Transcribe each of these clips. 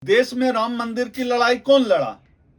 देश में राम मंदिर की लड़ाई कौन लड़ा?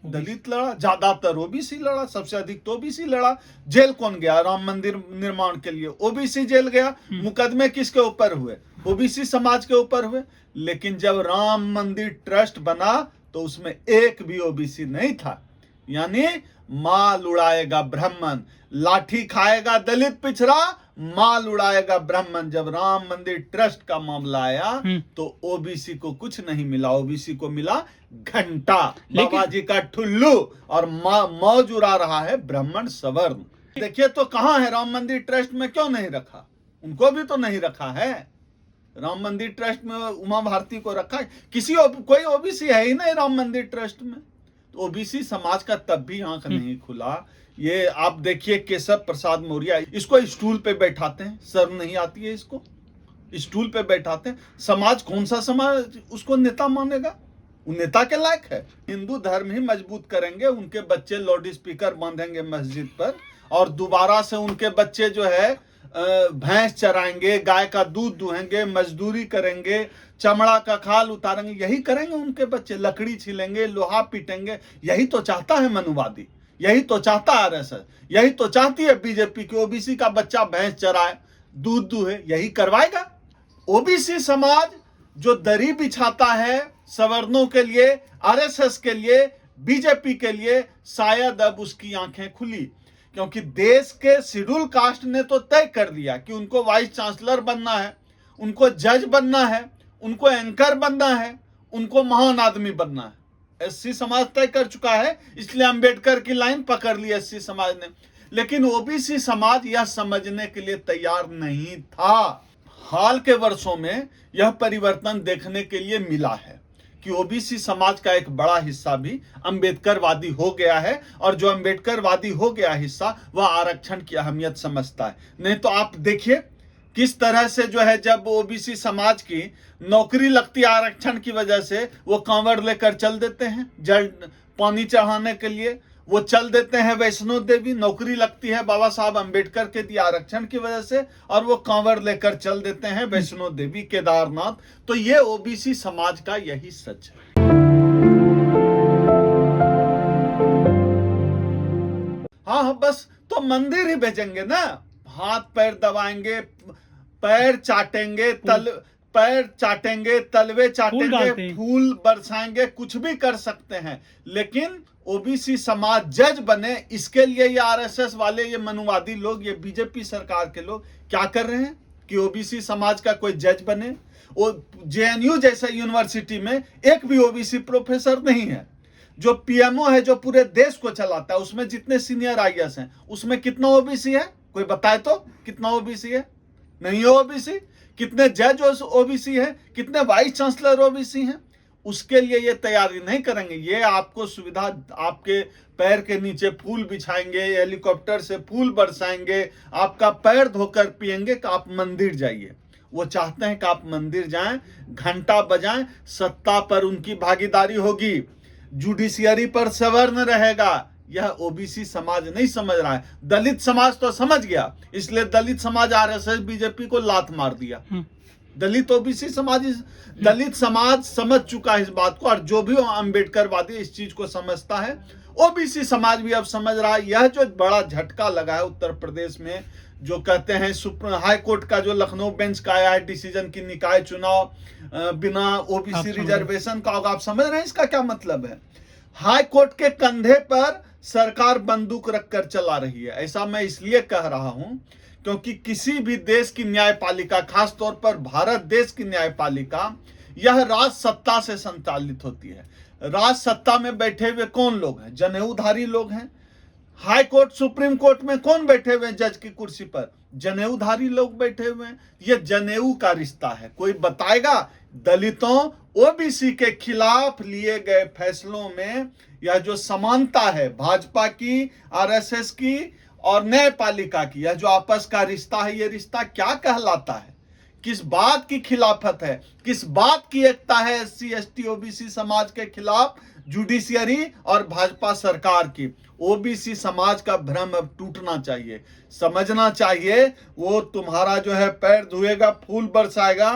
दलित लड़ा, ज्यादातर ओबीसी लड़ा, सबसे अधिक तो ओबीसी लड़ा। जेल कौन गया राम मंदिर निर्माण के लिए? ओबीसी जेल गया। मुकदमे किसके ऊपर हुए? ओबीसी समाज के ऊपर हुए। लेकिन जब राम मंदिर ट्रस्ट बना तो उसमें एक भी ओबीसी नहीं था। यानी माल उड़ाएगा ब्राह्मण, लाठी खाएगा दलित पिछड़ा, माल उड़ाएगा ब्राह्मण। जब राम मंदिर ट्रस्ट का मामला आया तो ओबीसी को कुछ नहीं मिला, ओबीसी को मिला घंटा, बाबा जी का ठुल्लू, और मौज उड़ा रहा है ब्राह्मण सवर्ण। देखिए तो कहां है राम मंदिर ट्रस्ट में? क्यों नहीं रखा? उनको भी तो नहीं रखा है। राम मंदिर ट्रस्ट में उमा भारती को रखा है? कोई ओबीसी है ही नहीं राम मंदिर ट्रस्ट में। तो ओबीसी समाज का तब भी आंख नहीं खुला। ये आप देखिए केशव प्रसाद मौर्य, इसको स्टूल पे बैठाते हैं, शर्म नहीं आती है इसको? स्टूल पे बैठाते हैं। समाज, कौन सा समाज उसको नेता मानेगा? वो नेता के लायक है? हिंदू धर्म ही मजबूत करेंगे, उनके बच्चे लाउड स्पीकर बांधेंगे मस्जिद पर, और दोबारा से उनके बच्चे जो है भैंस चराएंगे, गाय का दूध दुहेंगे, मजदूरी करेंगे, चमड़ा का खाल उतारेंगे। यही करेंगे उनके बच्चे, लकड़ी छीलेंगे, लोहा पीटेंगे। यही तो चाहता है मनुवादी, यही तो चाहता है आरएसएस, यही तो चाहती है बीजेपी की ओबीसी का बच्चा भैंस चराए, दूध दुहे। यही करवाएगा ओबीसी समाज। जो दरी बिछाता है सवर्णों के लिए, आरएसएस के लिए, बीजेपी के लिए, शायद अब उसकी आंखें खुली। क्योंकि देश के शेड्यूल कास्ट ने तो तय कर दिया कि उनको वाइस चांसलर बनना है, उनको जज बनना है, उनको एंकर बनना है, उनको महान आदमी बनना है। एससी समाज तय कर चुका है, इसलिए अंबेडकर की लाइन पकड़ ली एससी समाज ने। लेकिन ओबीसी समाज यह समझने के लिए तैयार नहीं था। हाल के वर्षों में यह परिवर्तन देखने के लिए मिला है कि ओबीसी समाज का एक बड़ा हिस्सा भी अंबेडकरवादी हो गया है, और जो अंबेडकरवादी हो गया हिस्सा वह आरक्षण की अहमियत समझता है। नहीं तो आप देखिए किस तरह से जो है, जब ओबीसी समाज की नौकरी लगती है आरक्षण की वजह से, वो कांवड़ लेकर चल देते हैं जल पानी चढ़ाने के लिए, वो चल देते हैं वैष्णो देवी। नौकरी लगती है बाबा साहब अंबेडकर के दिए आरक्षण की वजह से, और वो कांवड़ लेकर चल देते हैं वैष्णो देवी, केदारनाथ। तो ये ओबीसी समाज का यही सच है। हाँ, बस तो मंदिर ही भेजेंगे ना, हाथ पैर दबाएंगे, पैर चाटेंगे, पैर चाटेंगे, तलवे चाटेंगे, फूल बरसाएंगे, कुछ भी कर सकते हैं। लेकिन ओबीसी समाज जज बने, इसके लिए ये आरएसएस वाले, ये मनुवादी लोग, ये बीजेपी सरकार के लोग क्या कर रहे हैं कि ओबीसी समाज का कोई जज बने। वो जेएनयू जैसे यूनिवर्सिटी में एक भी ओबीसी प्रोफेसर नहीं है। जो पीएमओ है, जो पूरे देश को चलाता है, उसमें जितने सीनियर आईएएस हैं, उसमें कितना ओबीसी है? कोई बताए तो कितना ओबीसी है? नहीं है ओबीसी। कितने जज ओबीसी हैं? कितने वाइस चांसलर ओबीसी हैं? उसके लिए ये तैयारी नहीं करेंगे। ये आपको सुविधा, आपके पैर के नीचे फूल बिछाएंगे, हेलीकॉप्टर से फूल बरसाएंगे, आपका पैर धोकर पिएंगे कि आप मंदिर जाइए। वो चाहते हैं कि आप मंदिर जाएं, घंटा बजाएं, सत्ता पर उनकी भागीदारी होगी, जुडिशियरी पर सवर्ण रहेगा। यह ओबीसी समाज नहीं समझ रहा है। दलित समाज तो समझ गया, इसलिए दलित समाज आरएसएस बीजेपी को लात मार दिया। दलित ओबीसी समाज, दलित समाज समझ चुका है इस बात को, और जो भी अंबेडकरवादी इस चीज को समझता है, ओबीसी समाज भी अब समझ रहा है। यह जो बड़ा झटका लगा है उत्तर प्रदेश में, जो कहते हैं सुप्रीम हाई कोर्ट का जो लखनऊ बेंच का आया है डिसीजन की निकाय चुनाव बिना ओबीसी रिजर्वेशन का होगा। आप समझ रहे हैं इसका क्या मतलब है? हाई कोर्ट के कंधे पर सरकार बंदूक रखकर चला रही है। ऐसा मैं इसलिए कह रहा हूं क्योंकि किसी भी देश की न्यायपालिका, खास तौर पर भारत देश की न्यायपालिका, यह राज सत्ता से संचालित होती है। राज सत्ता में बैठे हुए कौन लोग हैं? जनेऊधारी लोग हैं। हाई कोर्ट, सुप्रीम कोर्ट में कौन बैठे हुए हैं जज की कुर्सी पर? जनेऊधारी लोग बैठे हुए हैं। ये जनेऊ का रिश्ता है। कोई बताएगा दलितों, ओबीसी के खिलाफ लिए गए फैसलों में यह जो समानता है भाजपा की, आरएसएस की और न्यायपालिका की, यह जो आपस का रिश्ता है, यह रिश्ता क्या कहलाता है? किस बात की खिलाफत है? किस बात की एकता है एससी एसटी ओबीसी समाज के खिलाफ? जुडिशियरी और भाजपा सरकार की। ओबीसी समाज का भ्रम अब टूटना चाहिए, समझना चाहिए। वो तुम्हारा जो है पैर धुएगा, फूल बरसाएगा,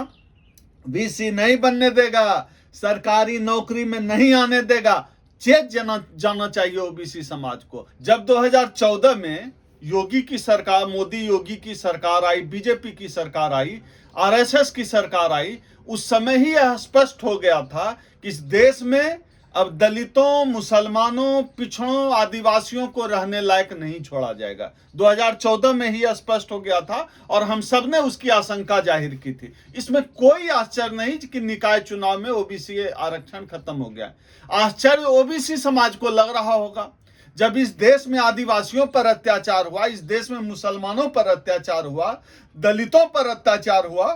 बीसी नहीं बनने देगा। सरकारी नौकरी में नहीं आने देगा। चेत जाना चाहिए ओबीसी समाज को। जब 2014 में योगी की सरकार, मोदी योगी की सरकार आई, बीजेपी की सरकार आई, आरएसएस की सरकार आई, उस समय ही यह स्पष्ट हो गया था कि इस देश में अब दलितों, मुसलमानों, पिछड़ों, आदिवासियों को रहने लायक नहीं छोड़ा जाएगा। 2014 में ही स्पष्ट हो गया था और हम सब ने उसकी आशंका जाहिर की थी। इसमें कोई आश्चर्य नहीं कि निकाय चुनाव में ओबीसी आरक्षण खत्म हो गया। आश्चर्य ओबीसी समाज को लग रहा होगा। जब इस देश में आदिवासियों पर अत्याचार हुआ, इस देश में मुसलमानों पर अत्याचार हुआ, दलितों पर अत्याचार हुआ,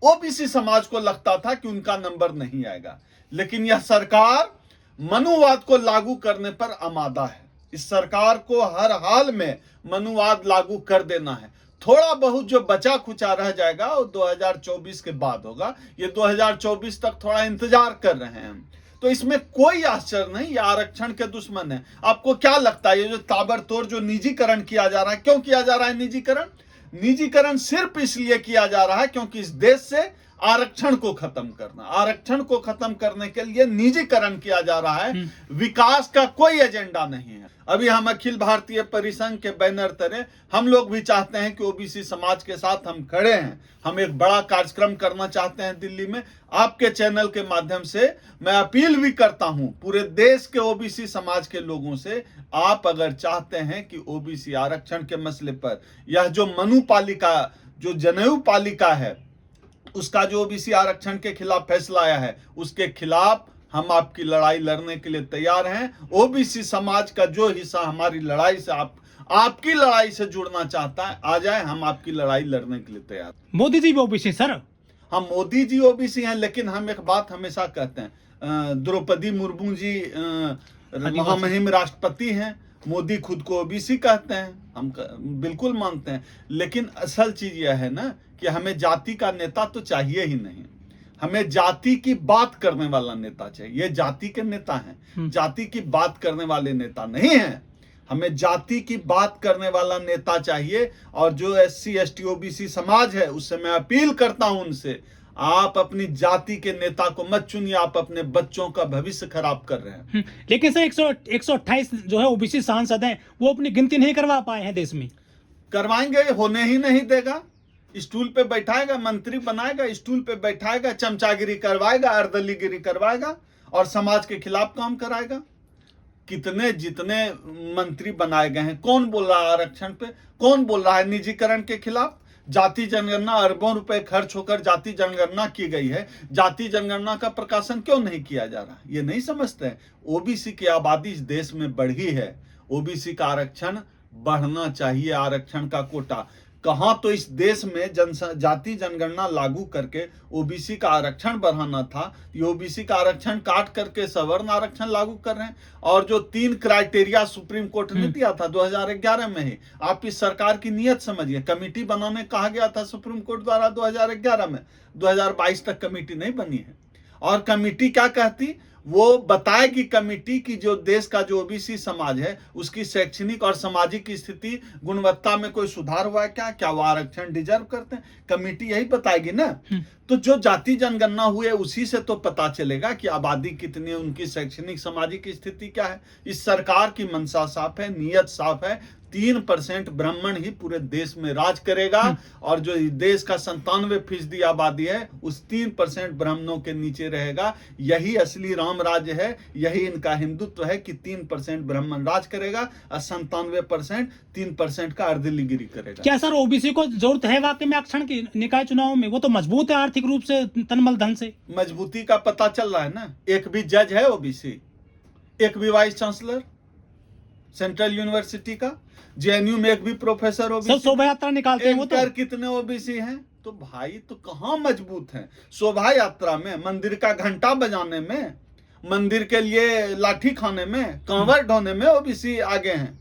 ओबीसी समाज को लगता था कि उनका नंबर नहीं आएगा। लेकिन यह सरकार मनुवाद को लागू करने पर आमादा है। इस सरकार को हर हाल में मनुवाद लागू कर देना है। थोड़ा बहुत जो बचा खुचा रह जाएगा वो 2024 के बाद होगा। ये 2024 तक थोड़ा इंतजार कर रहे हैं हम। तो इसमें कोई आश्चर्य नहीं, ये आरक्षण के दुश्मन है। आपको क्या लगता है ये जो ताबड़तोड़ जो निजीकरण किया जा रहा है, क्यों किया जा रहा है निजीकरण? निजीकरण सिर्फ इसलिए किया जा रहा है क्योंकि इस देश से आरक्षण को खत्म करना, आरक्षण को खत्म करने के लिए निजीकरण किया जा रहा है। विकास का कोई एजेंडा नहीं है। अभी हम अखिल भारतीय परिसंघ के बैनर तले हम लोग भी चाहते हैं कि ओबीसी समाज के साथ हम खड़े हैं। हम एक बड़ा कार्यक्रम करना चाहते हैं दिल्ली में। आपके चैनल के माध्यम से मैं अपील भी करता हूं पूरे देश के ओबीसी समाज के लोगों से, आप अगर चाहते हैं कि ओबीसी आरक्षण के मसले पर यह जो मनु पालिका, जो जनेऊ पालिका है, उसका जो ओबीसी आरक्षण के खिलाफ फैसला आया है, उसके खिलाफ हम आपकी लड़ाई लड़ने के लिए तैयार हैं। ओबीसी समाज का जो हिस्सा हमारी लड़ाई से आपकी लड़ाई से जुड़ना चाहता है, आ जाए, हम आपकी लड़ाई लड़ने के लिए तैयार। मोदी जी भी ओबीसी सर? हम मोदी जी ओबीसी हैं, लेकिन हम एक बात हमेशा कहते हैं, द्रौपदी मुर्मू जी महामहिम राष्ट्रपति हैं, मोदी खुद को ओबीसी कहते हैं, हम बिल्कुल मानते हैं। लेकिन असल चीज यह है ना कि हमें जाति का नेता तो चाहिए ही नहीं, हमें जाति की बात करने वाला नेता चाहिए। ये जाति के नेता हैं, जाति की बात करने वाले नेता नहीं हैं। हमें जाति की बात करने वाला नेता चाहिए। और जो एससी एसटी ओबीसी समाज है, उससे मैं अपील करता हूं उनसे, आप अपनी जाति के नेता को मत चुनिए, आप अपने बच्चों का भविष्य खराब कर रहे हैं। लेकिन सर 128 जो है ओबीसी सांसद हैं, वो अपनी गिनती नहीं करवा पाए हैं देश में। करवाएंगे, होने ही नहीं देगा। स्टूल पे बैठाएगा, मंत्री बनाएगा, स्टूल पे बैठाएगा, चमचागिरी करवाएगा, अर्दलीगिरी करवाएगा और समाज के खिलाफ काम कराएगा। कितने जितने मंत्री बनाए गए हैं, कौन बोल रहा है आरक्षण पे? कौन बोल रहा है निजीकरण के खिलाफ? जाति जनगणना, अरबों रुपए खर्च होकर जाति जनगणना की गई है। जाति जनगणना का प्रकाशन क्यों नहीं किया जा रहा? ये नहीं समझते हैं। ओबीसी की आबादी इस देश में बढ़ी है, ओबीसी का आरक्षण बढ़ना चाहिए। आरक्षण का कोटा कहां तो इस देश में जाति जनगणना लागू करके ओबीसी का आरक्षण बढ़ाना था, ये ओबीसी का आरक्षण काट करके सवर्ण आरक्षण लागू कर रहे हैं। और जो 3 क्राइटेरिया सुप्रीम कोर्ट ने दिया था 2011 में ही, आप इस सरकार की नीयत समझिए। कमेटी बनाने कहा गया था सुप्रीम कोर्ट द्वारा 2011 में, 2022 तक कमेटी नहीं बनी है। और कमेटी क्या कहती? वो बताएगी कमेटी की जो देश का जो ओबीसी समाज है उसकी शैक्षणिक और सामाजिक स्थिति, गुणवत्ता में कोई सुधार हुआ है क्या, क्या वो आरक्षण डिजर्व करते हैं? कमेटी यही बताएगी ना। तो जो जाति जनगणना हुए उसी से तो पता चलेगा कि आबादी कितनी है, उनकी शैक्षणिक सामाजिक स्थिति क्या है। इस सरकार की मंशा साफ है, नीयत साफ है। 3% ब्राह्मण ही पूरे देश में राज करेगा और जो देश का 97% आबादी है उस 3% ब्राह्मणों के नीचे रहेगा। यही असली राम राज्य है, यही इनका हिंदुत्व है कि 3% ब्राह्मण राज करेगा और 97% 3% का अर्दलीगिरी करेगा। क्या सर ओबीसी को जरूरत है वाकई में आरक्षण की निकाय चुनाव में? वो तो मजबूत है आर्थिक रूप से, तनमल धन से। मजबूती का पता चल रहा है ना। एक भी जज है ओबीसी, एक भी वाइस चांसलर सेंट्रल यूनिवर्सिटी का, जेएनयू में एक भी प्रोफेसर ओबीसी। शोभा यात्रा निकालते हैं वो तो। कितने ओबीसी हैं? तो भाई तो कहां मजबूत हैं? शोभा यात्रा में, मंदिर का घंटा बजाने में, मंदिर के लिए लाठी खाने में, कांवड़ ढोने में ओबीसी आगे हैं?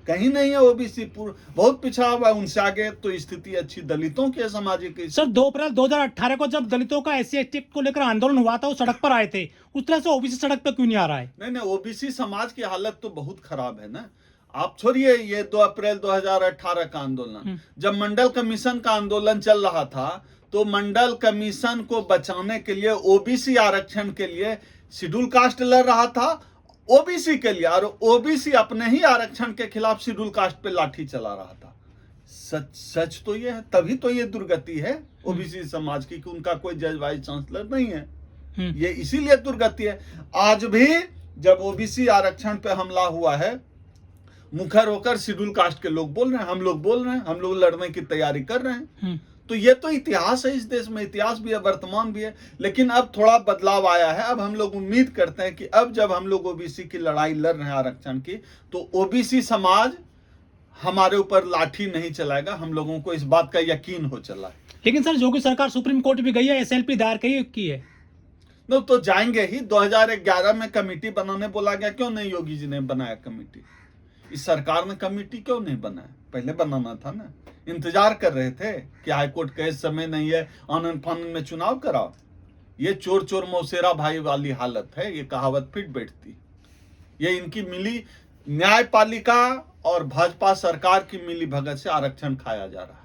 कहीं नहीं है ओबीसी, बहुत पिछड़ा हुआ है। उनसे आगे तो स्थिति अच्छी दलितों की सामाजिक। सर 2 अप्रैल 2018 को जब दलितों का SC ST को लेकर आंदोलन हुआ था, वो सड़क पर आए थे, उस तरह से ओबीसी सड़क पर क्यों नहीं आ रहा है? नहीं, ओबीसी समाज की हालत तो बहुत खराब है ना। आप छोड़िए ये 2 अप्रैल 2018 का आंदोलन, जब मंडल कमीशन का आंदोलन चल रहा था तो मंडल कमीशन को बचाने के लिए, ओबीसी आरक्षण के लिए शेड्यूल कास्ट लड़ रहा था ओबीसी के लिए, और ओबीसी अपने ही आरक्षण के खिलाफ शेड्यूल कास्ट पे लाठी चला रहा था। सच तो ये है, तभी तो ये दुर्गति है ओबीसी समाज की कि उनका कोई जज वाइस चांसलर नहीं है। ये इसीलिए दुर्गति है। आज भी जब ओबीसी आरक्षण पे हमला हुआ है, मुखर होकर शेड्यूल कास्ट के लोग बोल रहे हैं, हम लोग बोल रहे हैं, हम लोग लड़ने की तैयारी कर रहे हैं। तो ये तो इतिहास है, इस देश में इतिहास भी है, वर्तमान भी है। लेकिन अब थोड़ा बदलाव आया है। अब हम लोग उम्मीद करते हैं कि अब जब हम लोग ओबीसी की लड़ाई लड़ रहे हैं आरक्षण की, तो ओबीसी समाज हमारे ऊपर लाठी नहीं चलाएगा। हम लोगों को इस बात का यकीन हो चला है। लेकिन सर योगी सरकार सुप्रीम कोर्ट भी गई है, एसएलपी दायर की है। नो, तो जाएंगे ही। 2011 में कमेटी बनाने बोला गया, क्यों नहीं योगी जी ने बनाया कमेटी? इस सरकार ने कमेटी क्यों नहीं बनाया? पहले बनाना था ना। इंतजार कर रहे थे कि हाईकोर्ट कहे समय नहीं है, आनंद फानंद में चुनाव कराओ। ये चोर चोर मौसेरा भाई वाली हालत है। ये कहावत फिट बैठती। ये इनकी मिली न्यायपालिका और भाजपा सरकार की मिली भगत से आरक्षण खाया जा रहा है।